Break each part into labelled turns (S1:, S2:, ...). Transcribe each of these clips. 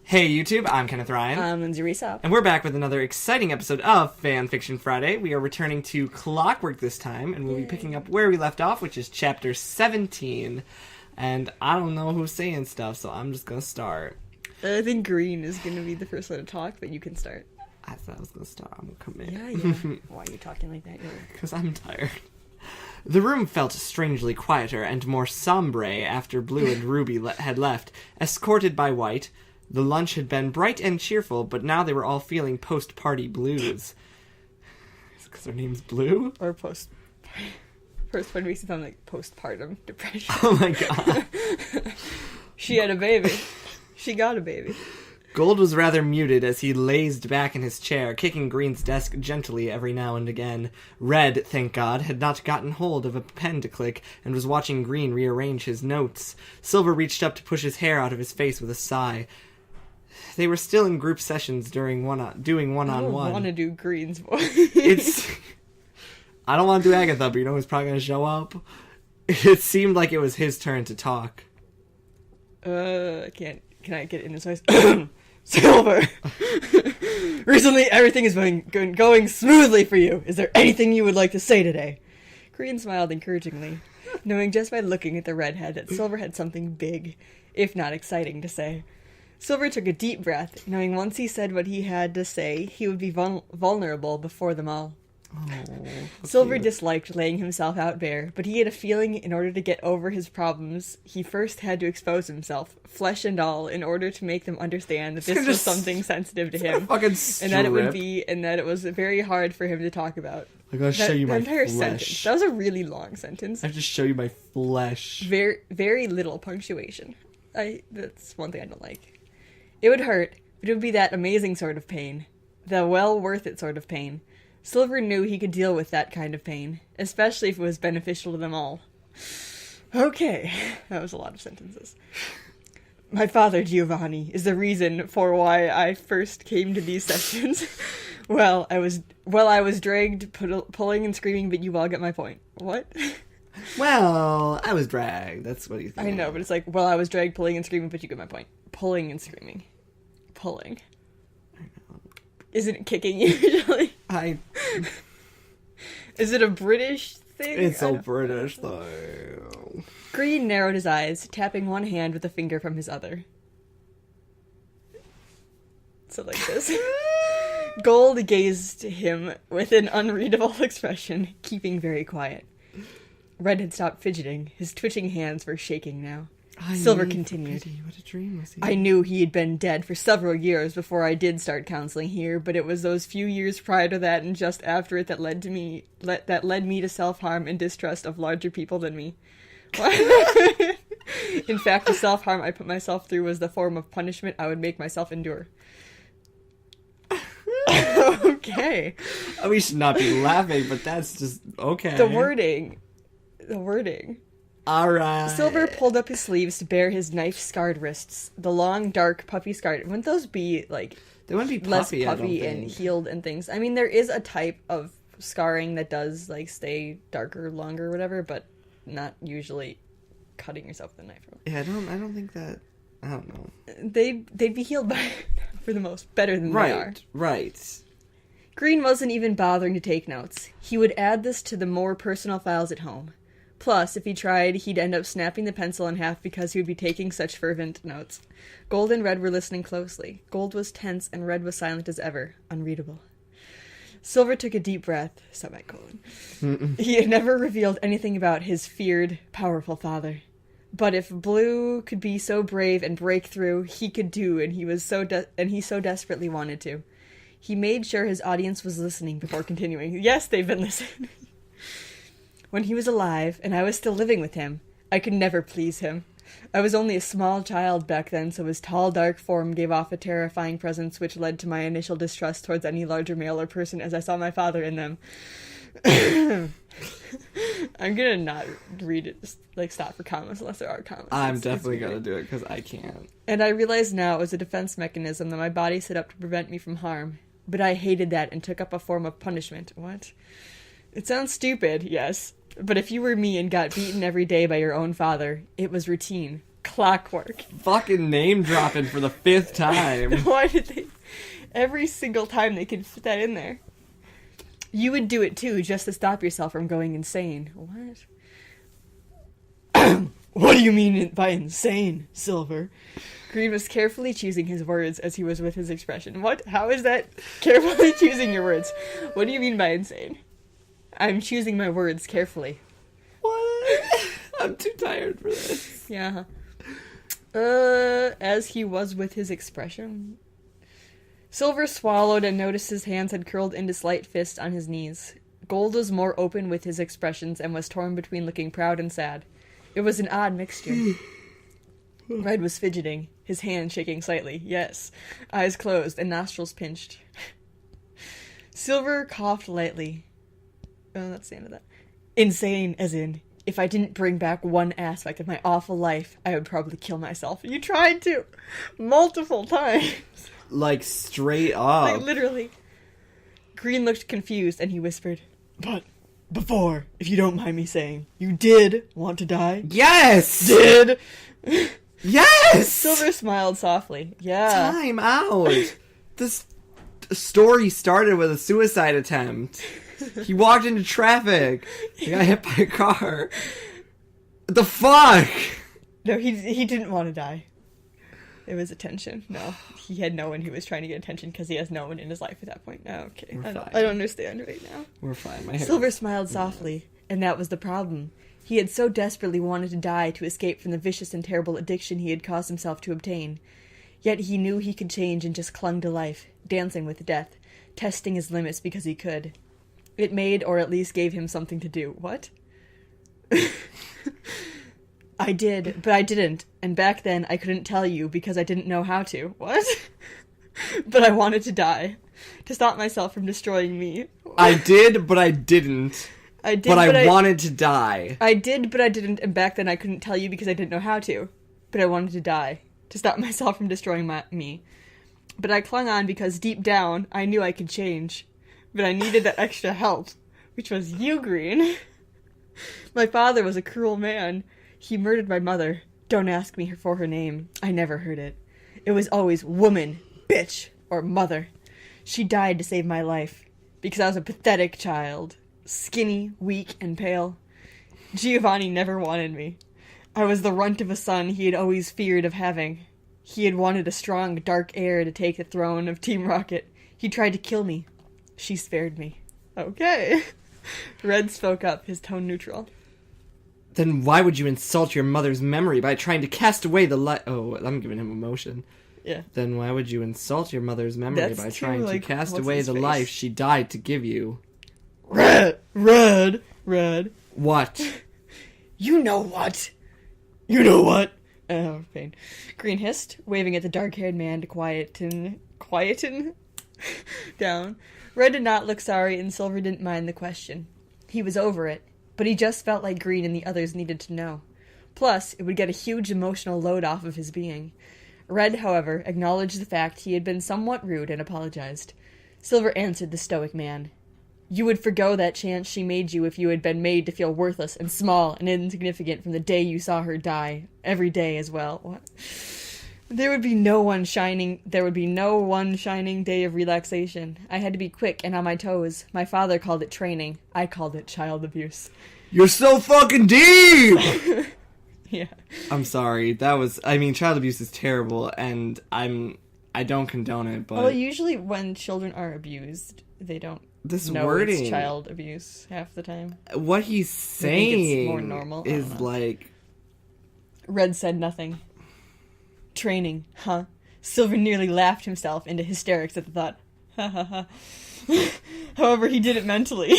S1: Hey YouTube, I'm Kenneth Ryan.
S2: I'm Linz Resop.
S1: And we're back with another exciting episode of Fanfiction Friday. We are returning to Clockwork this time, and we'll be picking up where we left off, which is chapter 17. And I don't know who's saying stuff, so I'm just gonna start.
S2: I think Green is gonna be the first one to talk, but you can start.
S1: I thought I was gonna start. I'm gonna come in.
S2: Yeah. Why are you talking like that?
S1: Because I'm tired. The room felt strangely quieter and more sombre after Blue and Ruby had left, escorted by White. The lunch had been bright and cheerful, but now they were all feeling post-party blues. Is it because their name's Blue?
S2: Or First one makes it sound like postpartum depression.
S1: Oh my god.
S2: She had a baby. She got a baby.
S1: Gold was rather muted as he lazed back in his chair, kicking Green's desk gently every now and again. Red, thank God, had not gotten hold of a pen to click and was watching Green rearrange his notes. Silver reached up to push his hair out of his face with a sigh. They were still in group sessions doing one-on-one.
S2: I don't want to do Green's voice.
S1: I don't want to do Agatha, but you know who's probably going to show up? It seemed like it was his turn to talk.
S2: Can I get in his voice? Silver! Recently, everything has been going smoothly for you. Is there anything you would like to say today? Green smiled encouragingly, knowing just by looking at the redhead that Silver had something big, if not exciting, to say. Silver took a deep breath, knowing once he said what he had to say, he would be vulnerable before them all.
S1: Oh,
S2: Silver
S1: cute.
S2: disliked laying himself out bare, but he had a feeling in order to get over his problems, he first had to expose himself, flesh and all, in order to make them understand that this was something sensitive to him, and that it was very hard for him to talk about.
S1: I'm gonna show you my
S2: entire
S1: flesh.
S2: Sentence. That was a really long sentence.
S1: I have to show you my flesh.
S2: Very, very little punctuation. That's one thing I don't like. It would hurt, but it would be that amazing sort of pain. The well worth it sort of pain. Silver knew he could deal with that kind of pain, especially if it was beneficial to them all. Okay, that was a lot of sentences. My father, Giovanni, is the reason for why I first came to these sessions. I was dragged, pulling and screaming, but you all get my point. What?
S1: Well, I was dragged. That's what he's
S2: I know, but it's like, I was dragged, pulling and screaming, but you get my point. Pulling and screaming. Pulling.
S1: I know.
S2: Isn't it kicking usually? Is it a British thing?
S1: It's so British, though.
S2: Green narrowed his eyes, tapping one hand with a finger from his other. So like this. Gold gazed at him with an unreadable expression, keeping very quiet. Red had stopped fidgeting. His twitching hands were shaking now. Silver continued.
S1: What a dream was he?
S2: I knew he had been dead for several years before I did start counseling here, but it was those few years prior to that and just after it that led me to self-harm and distrust of larger people than me. In fact, the self-harm I put myself through was the form of punishment I would make myself endure. Okay.
S1: We should not be laughing, but that's just okay.
S2: The wording.
S1: Alright.
S2: Silver pulled up his sleeves to bare his knife-scarred wrists. The long, dark, puffy scar. Wouldn't those be, like,
S1: they wouldn't be
S2: less
S1: puffy,
S2: puffy and healed and things? I mean, there is a type of scarring that does, like, stay darker, longer, whatever, but not usually cutting yourself with a knife.
S1: Yeah, I don't think that... I don't know.
S2: They'd be healed by, for the most, better than they are.
S1: Right.
S2: Green wasn't even bothering to take notes. He would add this to the more personal files at home. Plus, if he tried, he'd end up snapping the pencil in half because he would be taking such fervent notes. Gold and Red were listening closely. Gold was tense, and Red was silent as ever, unreadable. Silver took a deep breath, semicolon. He had never revealed anything about his feared, powerful father. But if Blue could be so brave and break through, he could do, and he so desperately wanted to. He made sure his audience was listening before continuing. Yes, they've been listening. When he was alive, and I was still living with him, I could never please him. I was only a small child back then, so his tall, dark form gave off a terrifying presence which led to my initial distrust towards any larger male or person as I saw my father in them. I'm gonna not read it, just, stop for comments unless there are comments.
S1: I'm definitely gonna do it, because I can't.
S2: And I realized now it was a defense mechanism that my body set up to prevent me from harm. But I hated that and took up a form of punishment. What? It sounds stupid, yes. But if you were me and got beaten every day by your own father, it was routine. Clockwork.
S1: Fucking name dropping for the 5th time.
S2: Why did they... Every single time they could fit that in there. You would do it too, just to stop yourself from going insane. What? What do you mean by insane, Silver? Green was carefully choosing his words as he was with his expression. What? How is that carefully choosing your words? What do you mean by insane? I'm choosing my words carefully.
S1: What? I'm too tired for this.
S2: Yeah. As he was with his expression. Silver swallowed and noticed his hands had curled into slight fists on his knees. Gold was more open with his expressions and was torn between looking proud and sad. It was an odd mixture. Red was fidgeting, his hand shaking slightly, yes, eyes closed and nostrils pinched. Silver coughed lightly. Oh, that's the end of that. Insane, as in, if I didn't bring back one aspect of my awful life, I would probably kill myself. You tried to! Multiple times!
S1: Like, straight up.
S2: Like, literally. Green looked confused, and he whispered, But, before, if you don't mind me saying, you did want to die?
S1: Yes!
S2: Did!
S1: Yes!
S2: Silver smiled softly. Yeah.
S1: Time out! This story started with a suicide attempt. He walked into traffic. He got hit by a car. What the fuck?
S2: No, he didn't want to die. It was attention. No, he had no one who was trying to get attention because he has no one in his life at that point. Oh, okay. I don't understand right now.
S1: We're fine. My hair
S2: Silver smiled softly, and that was the problem. He had so desperately wanted to die to escape from the vicious and terrible addiction he had caused himself to obtain. Yet he knew he could change and just clung to life, dancing with death, testing his limits because he could. It made, or at least gave him something to do. What? I did, but I didn't, and back then I couldn't tell you because I didn't know how to. What? But I wanted to die, to stop myself from destroying me.
S1: I did, but I didn't.
S2: I did,
S1: but I wanted to die.
S2: I did, but I didn't, and back then I couldn't tell you because I didn't know how to. But I wanted to die, to stop myself from destroying me. But I clung on because deep down I knew I could change. But I needed that extra help, which was you, Green. My father was a cruel man. He murdered my mother. Don't ask me for her name. I never heard it. It was always woman, bitch, or mother. She died to save my life, because I was a pathetic child. Skinny, weak, and pale. Giovanni never wanted me. I was the runt of a son he had always feared of having. He had wanted a strong, dark heir to take the throne of Team Rocket. He tried to kill me. She spared me. Okay. Red spoke up, his tone neutral.
S1: Then why would you insult your mother's memory by trying to cast away the life? Oh, I'm giving him emotion.
S2: Yeah.
S1: Then why would you insult your mother's memory by trying to cast away the life she died to give you?
S2: Red.
S1: What?
S2: You know what? You know what? Oh, pain. Green hissed, waving at the dark-haired man to quieten down. Red did not look sorry, and Silver didn't mind the question. He was over it, but he just felt like Green and the others needed to know. Plus, it would get a huge emotional load off of his being. Red, however, acknowledged the fact he had been somewhat rude and apologized. Silver answered the stoic man. You would forgo that chance she made you if you had been made to feel worthless and small and insignificant from the day you saw her die. Every day as well. What? There would be no one shining day of relaxation. I had to be quick and on my toes. My father called it training. I called it child abuse.
S1: You're so fucking deep!
S2: Yeah.
S1: I'm sorry. Child abuse is terrible, and I don't condone it, but...
S2: Well, usually when children are abused, they don't know it's child abuse half the time.
S1: What he's saying
S2: I think it's more normal.
S1: is like...
S2: Red said nothing. Training, huh? Silver nearly laughed himself into hysterics at the thought. Ha ha ha. However, he did it mentally.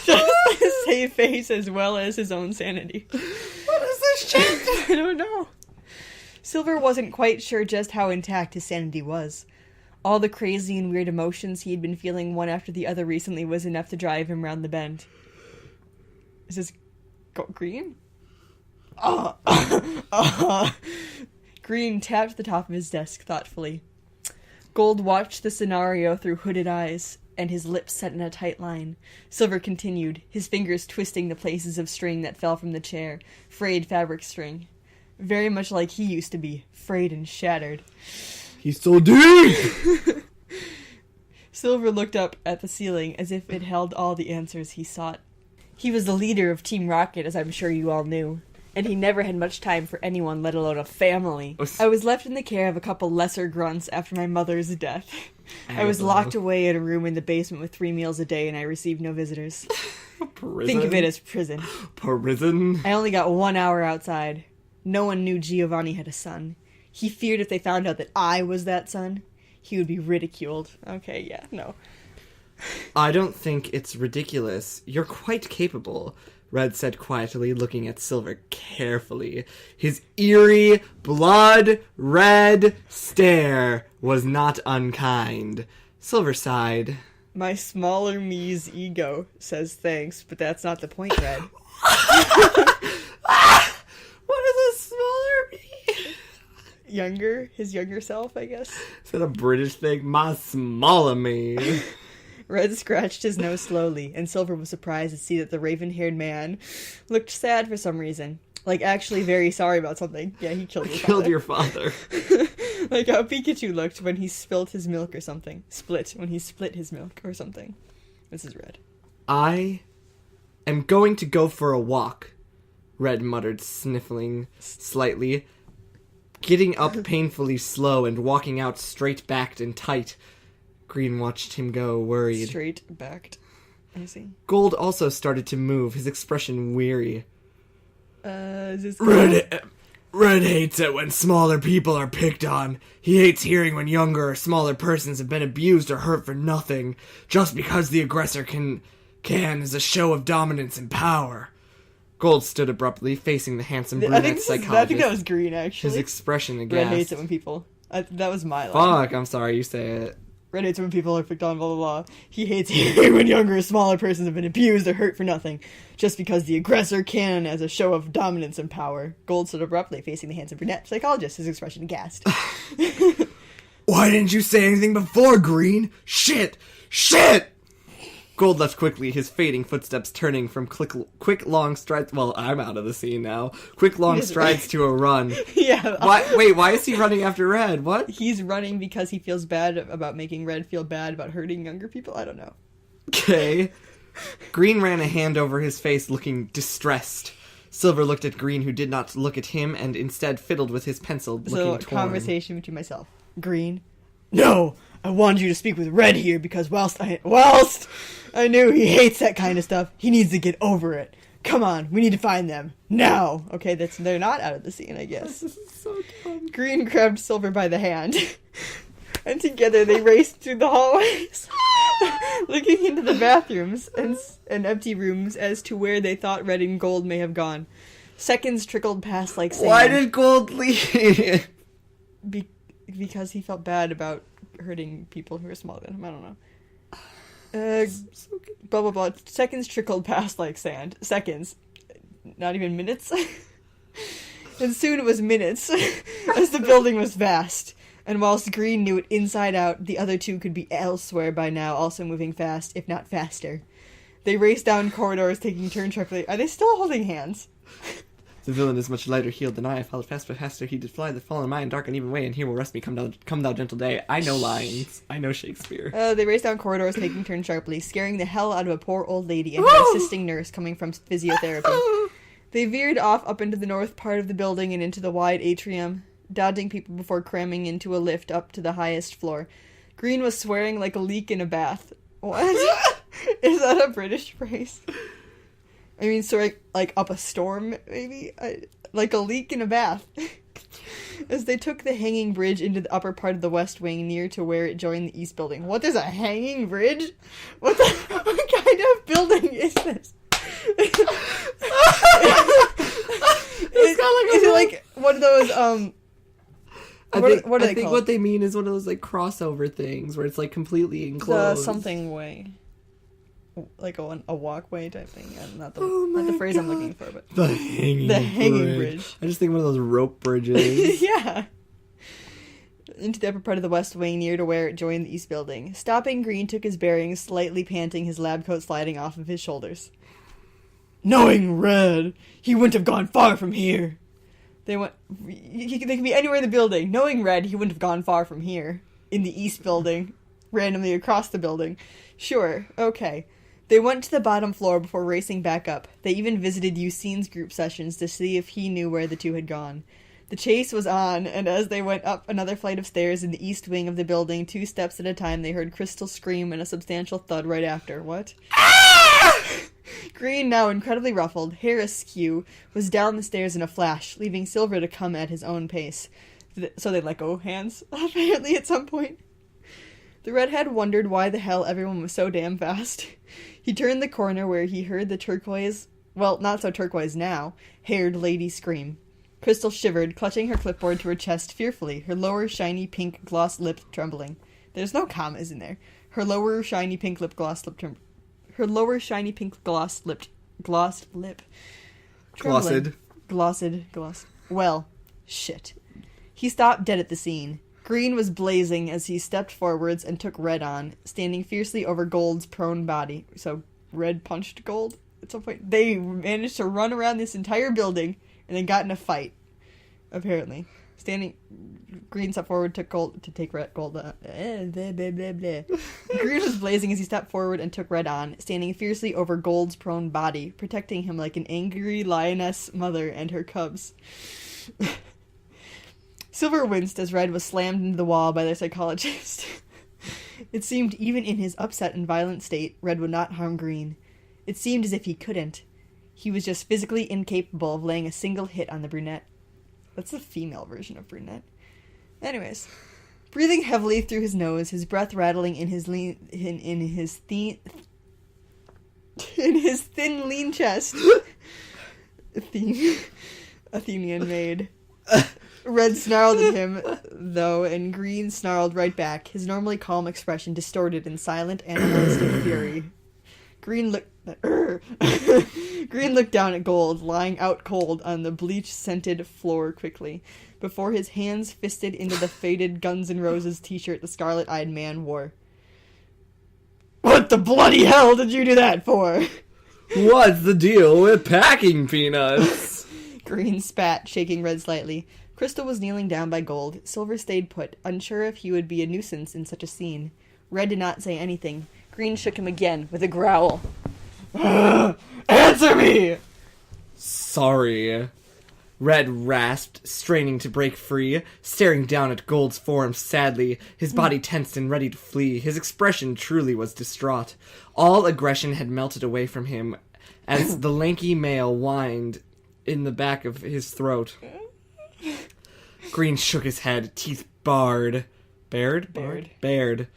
S2: Just to save face as well as his own sanity.
S1: What is this shit?
S2: I don't know. Silver wasn't quite sure just how intact his sanity was. All the crazy and weird emotions he had been feeling one after the other recently was enough to drive him round the bend. Is this Green? Green tapped the top of his desk thoughtfully. Gold watched the scenario through hooded eyes, and his lips set in a tight line. Silver continued, his fingers twisting the places of string that fell from the chair, frayed fabric string. Very much like he used to be, frayed and shattered.
S1: He's so deep!
S2: Silver looked up at the ceiling as if it held all the answers he sought. He was the leader of Team Rocket, as I'm sure you all knew. And he never had much time for anyone, let alone a family. I was left in the care of a couple lesser grunts after my mother's death. I was locked away in a room in the basement with 3 meals a day, and I received no visitors.
S1: Prison?
S2: Think of it as prison.
S1: Prison?
S2: I only got 1 hour outside. No one knew Giovanni had a son. He feared if they found out that I was that son, he would be ridiculed. Okay, yeah, no.
S1: I don't think it's ridiculous. You're quite capable, Red said quietly, looking at Silver carefully. His eerie, blood-red stare was not unkind. Silver sighed.
S2: My smaller me's ego says thanks, but that's not the point, Red.
S1: What is a smaller me?
S2: Younger? His younger self, I guess?
S1: Is that a British thing? My smaller me.
S2: Red scratched his nose slowly, and Silver was surprised to see that the raven-haired man looked sad for some reason. Like, actually very sorry about something. Yeah, he killed your father. Like how Pikachu looked when he spilt his milk or something. When he split his milk or something. This is Red.
S1: I am going to go for a walk, Red muttered, sniffling slightly. Getting up painfully slow and walking out straight-backed and tight. Green watched him go, worried.
S2: Straight-backed. I see.
S1: Gold also started to move, his expression weary.
S2: Is this...
S1: Red hates it when smaller people are picked on. He hates hearing when younger or smaller persons have been abused or hurt for nothing, just because the aggressor can as a show of dominance and power. Gold stood abruptly, facing the handsome brunette psychologist.
S2: I think that was Green, actually.
S1: His expression aghast.
S2: Red hates it when people... that was my line.
S1: Fuck, I'm sorry, you say it.
S2: Red hates when people are picked on, blah, blah, blah. He hates hearing when younger or smaller persons have been abused or hurt for nothing, just because the aggressor can as a show of dominance and power. Gold stood abruptly, facing the handsome brunette psychologist, his expression aghast.
S1: Why didn't you say anything before, Green? Shit! Gold left quickly, his fading footsteps turning from quick long strides... Well, I'm out of the scene now. Quick long strides to a run.
S2: Yeah.
S1: Why is he running after Red? What?
S2: He's running because he feels bad about making Red feel bad about hurting younger people? I don't know.
S1: Okay. Green ran a hand over his face, looking distressed. Silver looked at Green, who did not look at him, and instead fiddled with his pencil, looking torn.
S2: So, conversation between myself. Green. No! I wanted you to speak with Red here because whilst I knew he hates that kind of stuff, he needs to get over it. Come on, we need to find them. Now! Okay, they're not out of the scene, I guess.
S1: This is so dumb.
S2: Green grabbed Silver by the hand, and together they raced through the hallways, looking into the bathrooms and empty rooms as to where they thought Red and Gold may have gone. Seconds trickled past like sand.
S1: Why did Gold leave?
S2: Because he felt bad about hurting people who are smaller than him. I don't know. Blah, blah, blah. Seconds trickled past like sand. Seconds. Not even minutes. And soon it was minutes, as the building was vast. And whilst Green knew it inside out, the other two could be elsewhere by now, also moving fast, if not faster. They raced down corridors, taking turns sharply. Are they still holding hands?
S1: The villain is much lighter heeled than I followed fast but faster. He did fly the fallen mind, dark and even way, and here will rest me. Come thou gentle day. I know lines. I know Shakespeare.
S2: They raced down corridors, taking turns sharply, scaring the hell out of a poor old lady and her assisting nurse coming from physiotherapy. They veered off up into the north part of the building and into the wide atrium, dodging people before cramming into a lift up to the highest floor. Green was swearing like a leak in a bath. What? Is that a British phrase? I mean, sort of like up a storm, maybe? Like a leak in a bath. As they took the hanging bridge into the upper part of the west wing near to where it joined the east building. What is a hanging bridge? What kind of building is this? Is it like one of those, what are they called?
S1: What they mean is one of those, like, crossover things where it's, like, completely enclosed.
S2: The something way. Like a walkway type thing. Not the phrase I'm looking for, but
S1: the hanging bridge. I just think of one of those rope bridges.
S2: Yeah. Into the upper part of the west wing near to where it joined the east building. Stopping, Green took his bearings, slightly panting, his lab coat sliding off of his shoulders. Knowing Red, he wouldn't have gone far from here. They could be anywhere in the building. Knowing Red, he wouldn't have gone far from here. In the east building. Randomly across the building. Sure, okay. They went to the bottom floor before racing back up. They even visited Eucene's group sessions to see if he knew where the two had gone. The chase was on, and as they went up another flight of stairs in the east wing of the building, 2 steps at a time, they heard Crystal scream and a substantial thud right after. What? Ah! Green, now incredibly ruffled, hair askew, was down the stairs in a flash, leaving Silver to come at his own pace. So they let go hands, apparently, at some point. The redhead wondered why the hell everyone was so damn fast. He turned the corner where he heard the turquoise, well, not so turquoise now, haired lady scream. Crystal shivered, clutching her clipboard to her chest fearfully, her lower shiny pink gloss lip trembling. There's no commas in there. Her lower shiny pink lip gloss lip trembling. Her lower shiny pink glossed lip. Trembling. Glossed. Well, shit. He stopped dead at the scene. Green was blazing as he stepped forwards and took Red on, standing fiercely over Gold's prone body. So, Red punched Gold at some point. They managed to run around this entire building and then got in a fight, apparently. Green stepped forward, took Gold to take Gold. Green was blazing as he stepped forward and took Red on, standing fiercely over Gold's prone body, protecting him like an angry lioness mother and her cubs. Silver winced as Red was slammed into the wall by their psychologist. It seemed even in his upset and violent state, Red would not harm Green. It seemed as if he couldn't. He was just physically incapable of laying a single hit on the brunette. That's the female version of brunette. Anyways, breathing heavily through his nose, his breath rattling in his thin, lean chest. Athenian maid. Red snarled at him, though, and Green snarled right back, his normally calm expression distorted in silent, animalistic fury. Green looked down at Gold, lying out cold on the bleach-scented floor quickly, before his hands fisted into the faded Guns N' Roses t-shirt the scarlet-eyed man wore. What the bloody hell did you do that for?
S1: What's the deal with packing peanuts?
S2: Green spat, shaking Red slightly. Crystal was kneeling down by Gold. Silver stayed put, unsure if he would be a nuisance in such a scene. Red did not say anything. Green shook him again, with a growl. Answer me!
S1: Sorry. Red rasped, straining to break free, staring down at Gold's form sadly, his body tensed and ready to flee. His expression truly was distraught. All aggression had melted away from him as the lanky male whined in the back of his throat. Green shook his head, teeth bared. Bared.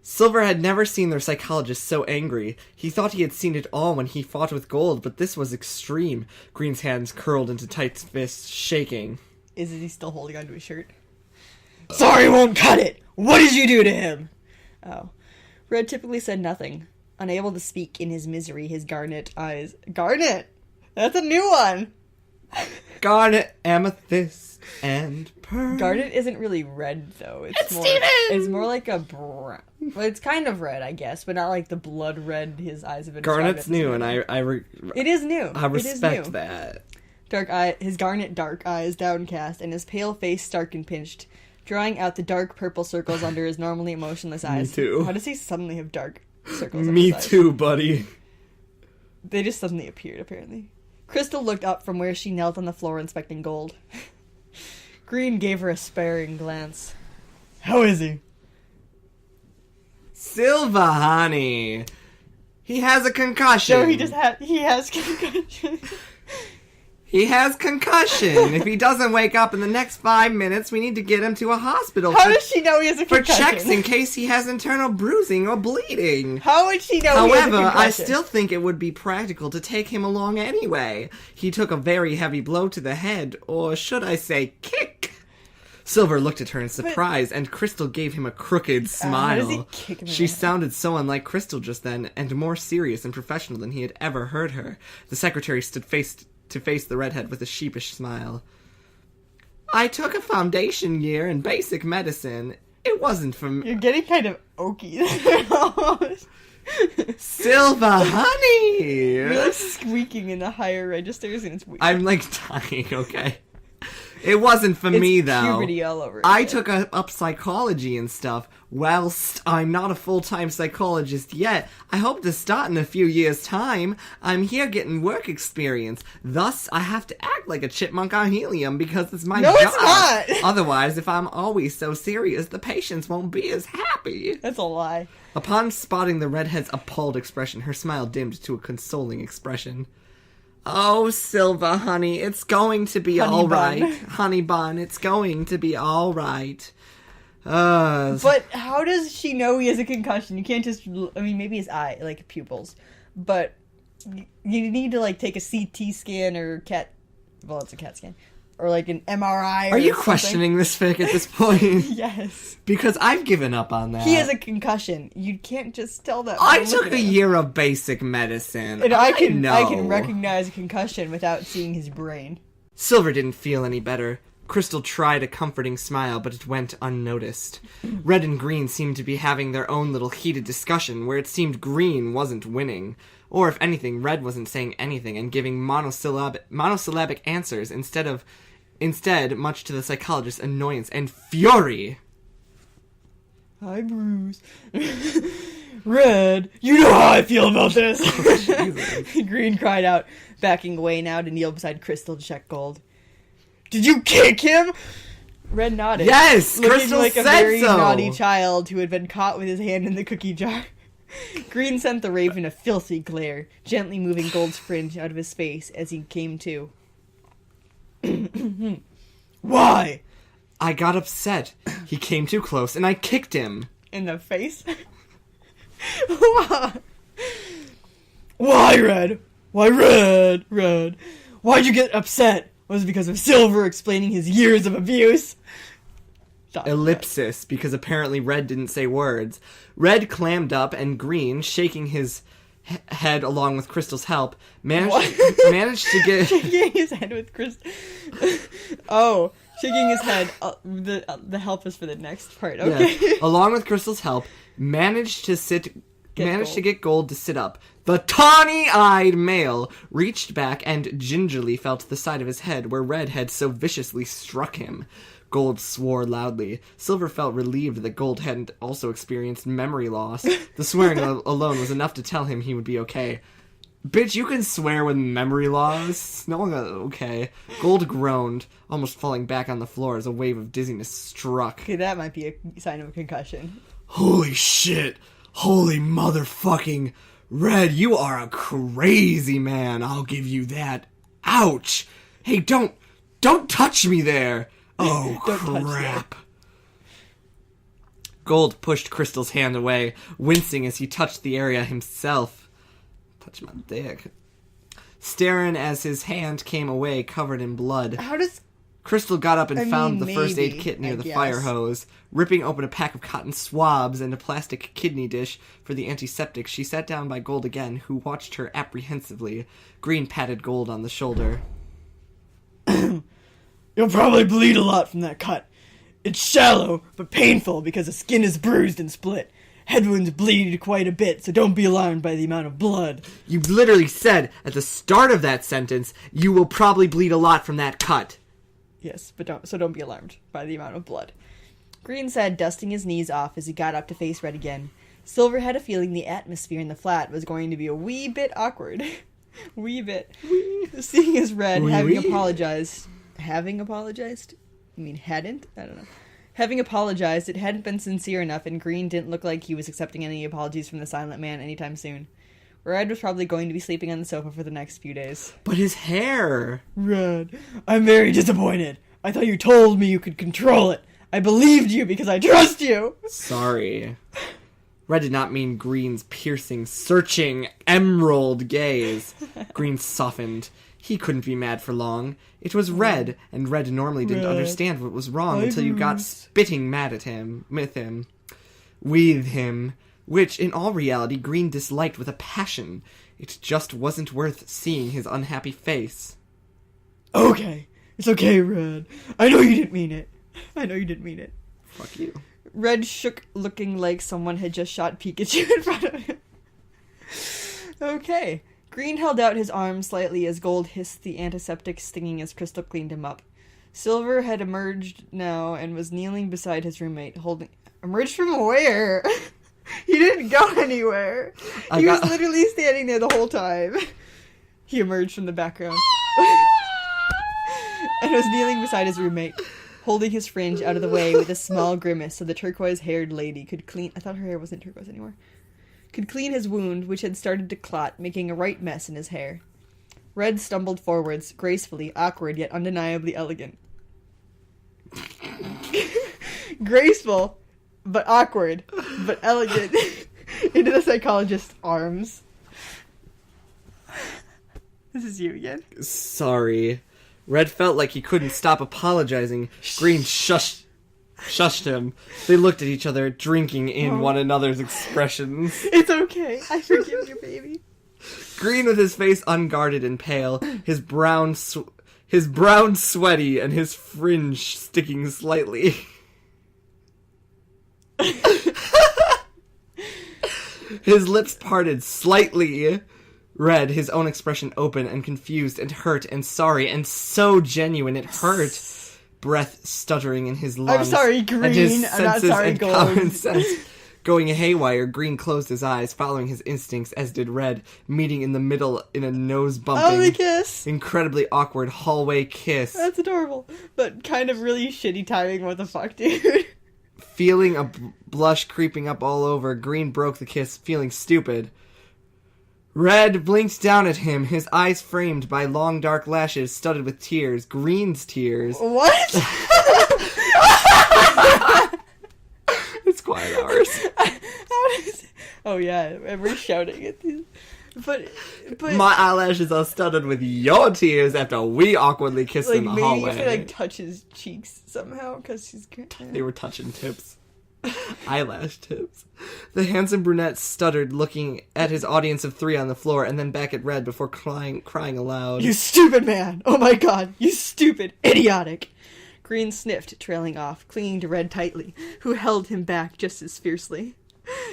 S1: Silver had never seen their psychologist so angry. He thought he had seen it all when he fought with Gold, but this was extreme. Green's hands curled into tight fists, shaking.
S2: Is he still holding onto his shirt? Sorry won't cut it! What did you do to him? Oh. Red typically said nothing. Unable to speak in his misery, his garnet eyes... Garnet! That's a new one!
S1: Garnet, amethyst, and pearl.
S2: Garnet isn't really red, though. It's more like a brown. Well, it's kind of red, I guess, but not like the blood red his eyes have been.
S1: Garnet's new, and
S2: it is new.
S1: I respect that.
S2: His garnet dark eyes downcast, and his pale face stark and pinched, drawing out the dark purple circles under his normally emotionless eyes.
S1: Me too.
S2: How does he suddenly have dark circles?
S1: Me too, buddy.
S2: They just suddenly appeared, apparently. Crystal looked up from where she knelt on the floor inspecting Gold. Green gave her a sparing glance. How is he?
S1: Silva, honey. He has a concussion.
S2: No, he has concussion.
S1: He has concussion. If he doesn't wake up in the next 5 minutes, we need to get him to a hospital.
S2: How does she know he has a concussion?
S1: For checks in case he has internal bruising or bleeding.
S2: How would she know he has a concussion?
S1: However, I still think it would be practical to take him along anyway. He took a very heavy blow to the head, or should I say kick. Silver looked at her in surprise, and Crystal gave him a crooked smile.
S2: How does he kick him?
S1: She sounded so unlike Crystal just then, and more serious and professional than he had ever heard her. The secretary stood face to face the redhead with a sheepish smile. I took a foundation year in basic medicine. It wasn't for me.
S2: You're getting kind of oaky.
S1: Silva, honey!
S2: You're like squeaking in the higher registers, and it's weird.
S1: I'm like dying, okay? It wasn't for me, though.
S2: Puberty all over
S1: I
S2: again.
S1: took up psychology and stuff. Whilst I'm not a full-time psychologist yet, I hope to start in a few years' time. I'm here getting work experience. Thus, I have to act like a chipmunk on helium because it's my job.
S2: it's not!
S1: Otherwise, if I'm always so serious, the patients won't be as happy.
S2: That's a lie.
S1: Upon spotting the redhead's appalled expression, her smile dimmed to a consoling expression. Oh, Silva, honey, it's going to be all right. Honey bun, it's going to be all right.
S2: But how does she know he has a concussion? You can't just... I mean, maybe his eye, like, pupils. But you need to, like, take a CT scan or CAT... Well, it's a CAT scan. Or, like, an MRI or
S1: Are you
S2: something.
S1: questioning this fic at this point?
S2: Yes.
S1: Because I've given up on that.
S2: He has a concussion. You can't just tell that.
S1: I took a year of basic medicine.
S2: And I can
S1: know.
S2: recognize a concussion without seeing his brain.
S1: Silver didn't feel any better. Crystal tried a comforting smile, but it went unnoticed. Red and Green seemed to be having their own little heated discussion, where it seemed Green wasn't winning. Or, if anything, Red wasn't saying anything and giving monosyllabic answers instead, much to the psychologist's annoyance and fury.
S2: Hi, Bruce. Red, you know how I feel about this. Green cried out, backing away now to kneel beside Crystal to check Gold. Did you kick him? Red nodded.
S1: Yes,
S2: looking
S1: Crystal
S2: like a
S1: said
S2: very
S1: so.
S2: naughty child who had been caught with his hand in the cookie jar. Green sent the raven a filthy glare, gently moving Gold's fringe out of his face as he came to. Why?
S1: I got upset. He came too close and I kicked him.
S2: In the face? Why, Red? Why, Red? Why'd you get upset? Was it because of Silver explaining his years of abuse?
S1: Ellipsis, because apparently Red didn't say words. Red clammed up and Green, shaking his head along with Crystal's help, managed to get...
S2: Shaking his head with Crystal... Oh, shaking his head. The help is for the next part, okay.
S1: Yeah. Along with Crystal's help, managed to get Gold to sit up. The tawny-eyed male reached back and gingerly felt the side of his head where Red had so viciously struck him. Gold swore loudly. Silver felt relieved that Gold hadn't also experienced memory loss. The swearing alone was enough to tell him he would be okay. Bitch, you can swear with memory loss? No one got okay. Gold groaned, almost falling back on the floor as a wave of dizziness struck.
S2: Okay, that might be a sign of a concussion.
S1: Holy shit! Holy motherfucking... Red, you are a crazy man, I'll give you that. Ouch! Hey, don't touch me there! Oh, crap. Gold pushed Crystal's hand away, wincing as he touched the area himself. Touch my dick. Staring as his hand came away, covered in blood.
S2: How does...
S1: Crystal got up and found the first aid kit near the fire hose. Ripping open a pack of cotton swabs and a plastic kidney dish for the antiseptic, she sat down by Gold again, who watched her apprehensively. Green patted Gold on the shoulder.
S2: You'll probably bleed a lot from that cut. It's shallow, but painful because the skin is bruised and split. Head wounds bleed quite a bit, so don't be alarmed by the amount of blood.
S1: You literally said at the start of that sentence, you will probably bleed a lot from that cut.
S2: Yes, but don't be alarmed by the amount of blood. Green said, dusting his knees off as he got up to face Red again. Silver had a feeling the atmosphere in the flat was going to be a wee bit awkward. Wee bit. Seeing as Red, having apologized... Having apologized? I mean, hadn't? I don't know. Having apologized, it hadn't been sincere enough, and Green didn't look like he was accepting any apologies from the silent man anytime soon. Red was probably going to be sleeping on the sofa for the next few days.
S1: But his hair!
S2: Red, I'm very disappointed. I thought you told me you could control it. I believed you because I trust you.
S1: Sorry. Red did not mean Green's piercing, searching, emerald gaze. Green softened. He couldn't be mad for long. It was Red, and Red normally didn't understand what was wrong until you got spitting mad at him, with him, which, in all reality, Green disliked with a passion. It just wasn't worth seeing his unhappy face.
S2: Okay. It's okay, Red. I know you didn't mean it.
S1: Fuck you.
S2: Red shook, looking like someone had just shot Pikachu in front of him. Okay. Green held out his arm slightly as Gold hissed the antiseptic, stinging as Crystal cleaned him up. Silver had emerged now and was kneeling beside his roommate, holding... Emerged from where? He didn't go anywhere. He was literally standing there the whole time. He emerged from the background. And was kneeling beside his roommate, holding his fringe out of the way with a small grimace so the turquoise-haired lady could clean... I thought her hair wasn't turquoise anymore. Could clean his wound, which had started to clot, making a right mess in his hair. Red stumbled forwards, gracefully, awkward, yet undeniably elegant. Graceful, but awkward, but elegant, into the psychologist's arms. This is you again.
S1: Sorry. Red felt like he couldn't stop apologizing. Green shushed him. They looked at each other, drinking in one another's expressions.
S2: It's okay. I forgive you, baby.
S1: Green with his face unguarded and pale, his brown sweaty, and his fringe sticking slightly. His lips parted slightly. Red, his own expression open and confused and hurt and sorry and so genuine it hurt. Breath stuttering in his lungs.
S2: I'm sorry, Green.
S1: And his
S2: I'm not
S1: senses
S2: sorry,
S1: and
S2: Gold.
S1: common sense going haywire. Green closed his eyes, following his instincts, as did Red, meeting in the middle in a nose-bumping,
S2: Oh, the kiss!
S1: incredibly awkward hallway kiss.
S2: That's adorable. But kind of really shitty timing. What the fuck, dude?
S1: Feeling a blush creeping up all over, Green broke the kiss, feeling stupid. Red blinked down at him, his eyes framed by long dark lashes studded with tears. Green's tears.
S2: What?
S1: It's quiet hours.
S2: Oh yeah, we're shouting at these. But
S1: My eyelashes are studded with your tears after we awkwardly kissed
S2: like
S1: in the
S2: maybe
S1: hallway.
S2: if it like touch his cheeks somehow because she's
S1: They were touching tips. Eyelash tips. The handsome brunette stuttered, looking at his audience of three on the floor and then back at Red before crying aloud.
S2: You stupid man! Oh my god, you stupid, idiotic! Green sniffed, trailing off, clinging to Red tightly, who held him back just as fiercely.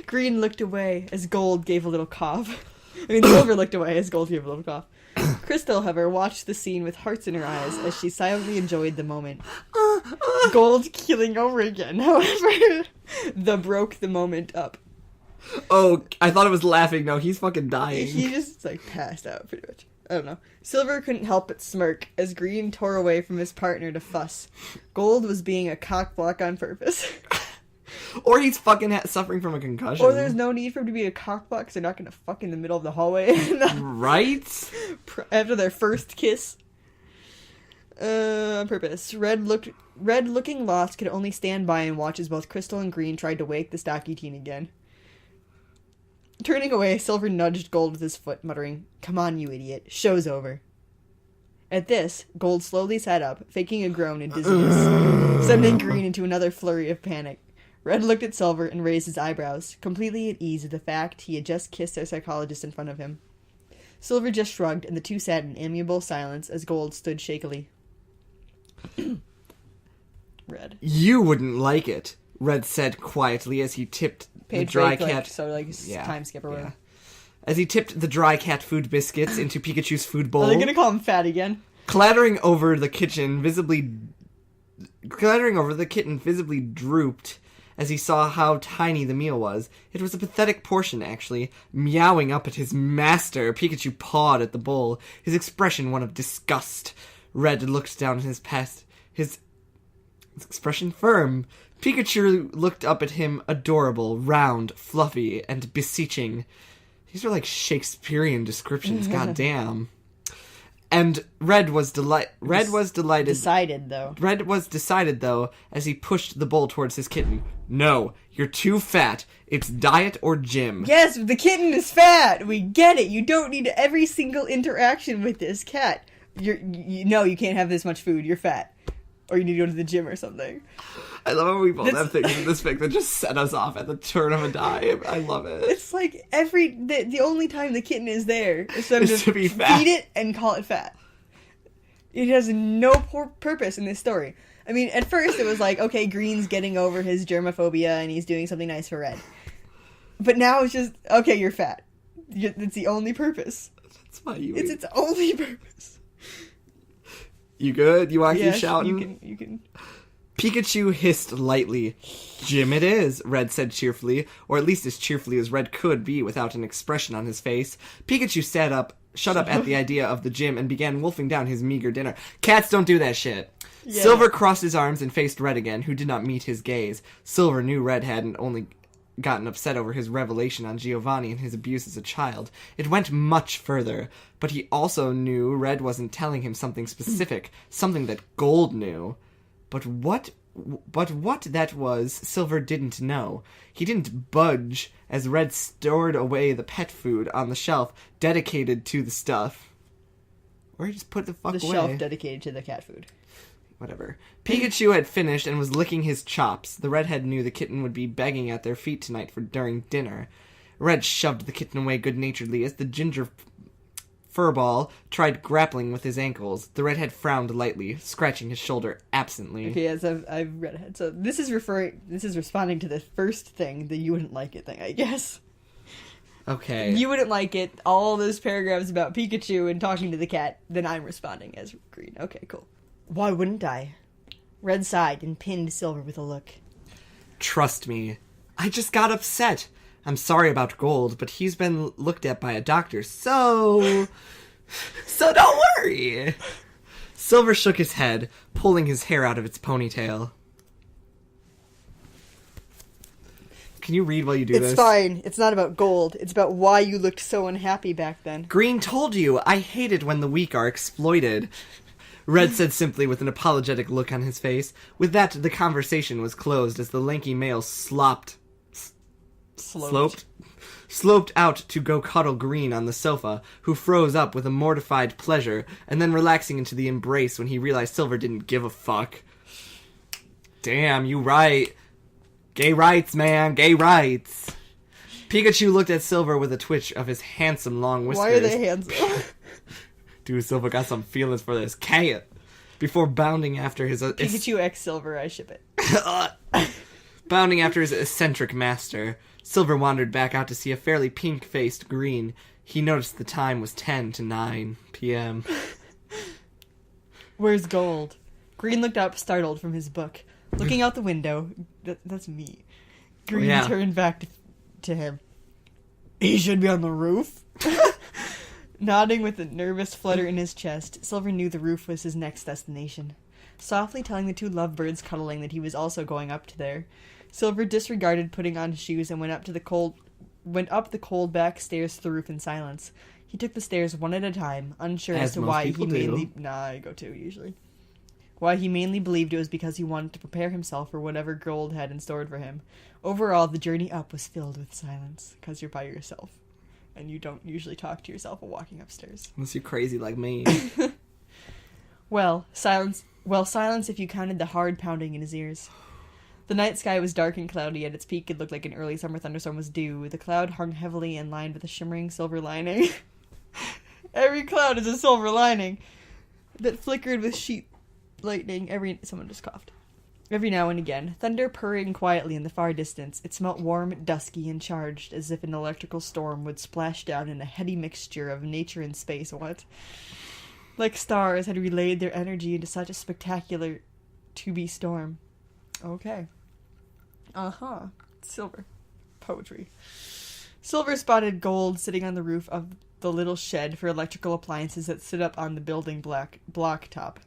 S2: Green looked away as Gold gave a little cough. Silver looked away as Gold gave a little cough. Crystal, however, watched the scene with hearts in her eyes as she silently enjoyed the moment. Gold keeling over again, however, broke the moment up.
S1: Oh, I thought it was laughing. No, he's fucking dying.
S2: He just, passed out, pretty much. I don't know. Silver couldn't help but smirk as Green tore away from his partner to fuss. Gold was being a cockblock on purpose.
S1: Or he's fucking suffering from a concussion.
S2: Or there's no need for him to be a cockblock because they're not going to fuck in the middle of the hallway.
S1: Right?
S2: After their first kiss. On purpose. Red, looking lost, could only stand by and watch as both Crystal and Green tried to wake the stocky teen again. Turning away, Silver nudged Gold with his foot, muttering, "Come on, you idiot. Show's over." At this, Gold slowly sat up, faking a groan in dizziness, sending Green into another flurry of panic. Red looked at Silver and raised his eyebrows, completely at ease at the fact he had just kissed their psychologist in front of him. Silver just shrugged, and the two sat in amiable silence as Gold stood shakily. Red.
S1: You wouldn't like it, Red said quietly as he tipped the dry cat...
S2: time skip or whatever.
S1: Yeah. As he tipped the dry cat food biscuits into Pikachu's food bowl.
S2: Are they gonna call him fat again?
S1: Clattering over the kitten visibly drooped as he saw how tiny the meal was. It was a pathetic portion, actually. Meowing up at his master, Pikachu pawed at the bowl, his expression one of disgust. Red looked down at his past, his expression firm. Pikachu looked up at him, adorable, round, fluffy, and beseeching. These are like Shakespearean descriptions, goddamn. And Red was delighted.
S2: Decided, though.
S1: Red was decided, though, as he pushed the bowl towards his kitten. No, you're too fat. It's diet or gym.
S2: Yes, the kitten is fat. We get it. You don't need every single interaction with this cat. You can't have this much food. You're fat. Or you need to go to the gym or something.
S1: I love how we both have things in this fic that just set us off at the turn of a dime. I love it.
S2: It's like the only time the kitten is there is for them
S1: to be fat.
S2: Feed it and call it fat. It has no purpose in this story. I mean, at first it was like, okay, Green's getting over his germophobia and he's doing something nice for Red. But now it's just, okay, you're fat. It's the only purpose.
S1: That's why you
S2: It's its only purpose.
S1: You good? You want to keep
S2: Yeah,
S1: shouting?
S2: you can.
S1: Pikachu hissed lightly. Jim it is, Red said cheerfully, or at least as cheerfully as Red could be without an expression on his face. Pikachu shut up at the idea of the gym, and began wolfing down his meager dinner. Cats don't do that shit. Yeah. Silver crossed his arms and faced Red again, who did not meet his gaze. Silver knew Red hadn't only gotten upset over his revelation on Giovanni and his abuse as a child. It went much further, but he also knew Red wasn't telling him something specific, something that Gold knew. But what that was, Silver didn't know. He didn't budge as Red stored away the pet food on the shelf dedicated to the stuff. Or he just put the fuck away.
S2: The shelf dedicated to the cat food.
S1: Whatever. Pikachu had finished and was licking his chops. The redhead knew the kitten would be begging at their feet tonight during dinner. Red shoved the kitten away good-naturedly as the ginger furball tried grappling with his ankles. The redhead frowned lightly, scratching his shoulder absently.
S2: Okay, yes, I've read ahead. So this is responding to the first thing, the you wouldn't like it thing, I guess.
S1: Okay.
S2: You wouldn't like it, all those paragraphs about Pikachu and talking to the cat, then I'm responding as Green. Okay, cool. Why wouldn't I? Red sighed and pinned Silver with a look.
S1: Trust me, I just got upset. I'm sorry about Gold, but he's been looked at by a doctor, so don't worry. Silver shook his head, pulling his hair out of its ponytail. Can you read while you do this?
S2: It's fine. It's not about Gold. It's about why you looked so unhappy back then.
S1: Green told you. I hate it when the weak are exploited. Red said simply with an apologetic look on his face. With that, the conversation was closed as the lanky male sloped out to go cuddle Green on the sofa, who froze up with a mortified pleasure, and then relaxing into the embrace when he realized Silver didn't give a fuck. Damn, you right. Gay rights, man, gay rights. Pikachu looked at Silver with a twitch of his handsome long whiskers.
S2: Why are they handsome?
S1: Dude, Silver got some feelings for this cat. Before bounding after his...
S2: Pikachu X Silver, I ship it.
S1: Bounding after his eccentric master, Silver wandered back out to see a fairly pink-faced Green. He noticed the time was 10 to 9 p.m.
S2: Where's Gold? Green looked up, startled from his book. Looking out the window... That's me. Green turned back to him. He should be on the roof. Nodding with a nervous flutter in his chest, Silver knew the roof was his next destination. Softly telling the two lovebirds cuddling that he was also going up to there, Silver disregarded putting on his shoes and went up the cold back stairs to the roof in silence. He took the stairs one at a time, unsure as to why he mainly... Nah, I go two, usually. Why he mainly believed it was because he wanted to prepare himself for whatever Gold had in store for him. Overall, the journey up was filled with silence, because you're by yourself. And you don't usually talk to yourself while walking upstairs.
S1: Unless you're crazy like me.
S2: Silence if you counted the hard pounding in his ears. The night sky was dark and cloudy. At its peak, it looked like an early summer thunderstorm was due. The cloud hung heavily and lined with a shimmering silver lining. Every cloud is a silver lining that flickered with sheet lightning. Someone just coughed. Every now and again, thunder purring quietly in the far distance. It smelt warm, dusky, and charged, as if an electrical storm would splash down in a heady mixture of nature and space. What? Like stars had relayed their energy into such a spectacular to-be storm. Okay. Silver. Poetry. Silver spotted Gold sitting on the roof of the little shed for electrical appliances that stood up on the building block top.